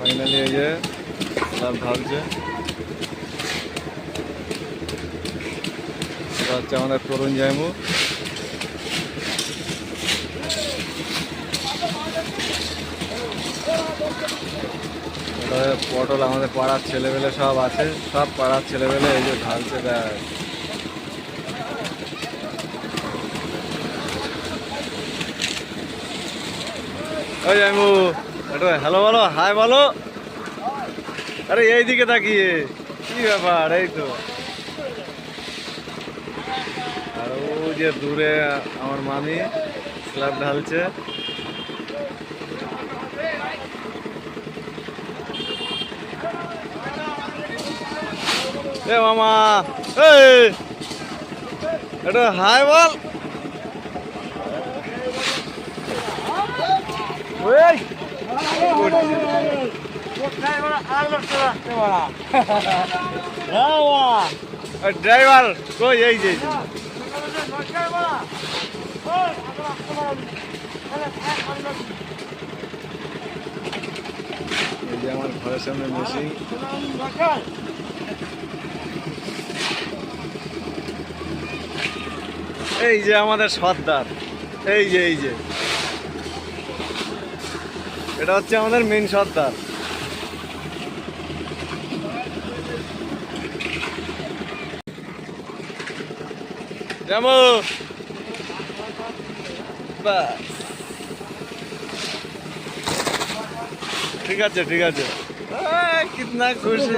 Finally এই যে slab ঢালছে। এটা হচ্ছে আমাদের তরুণ জাইমু। পটল আমাদের পাড়ার ছেলেবেলে সব আছে, সব পাড়ার ছেলেবেলে এই যে ঢালছে দেখ। ওই জাইমু একটু হ্যালো বলো, হাই বলো। আরে এইদিকে তাকিয়ে কি ব্যাপার? এই তো, আর ও যে দূরে আমার মামি স্ল্যাব ঢালছে। এ মামা, এই একটু হাই বল। ড্রাইভার কই? এই যে আমার ঘরের সামনে মেশিন। এই যে আমাদের সর্দার, এই যে এটা হচ্ছে আমাদের মেন সর্দার। যেমন ঠিক আছে, কিতনা খুশি।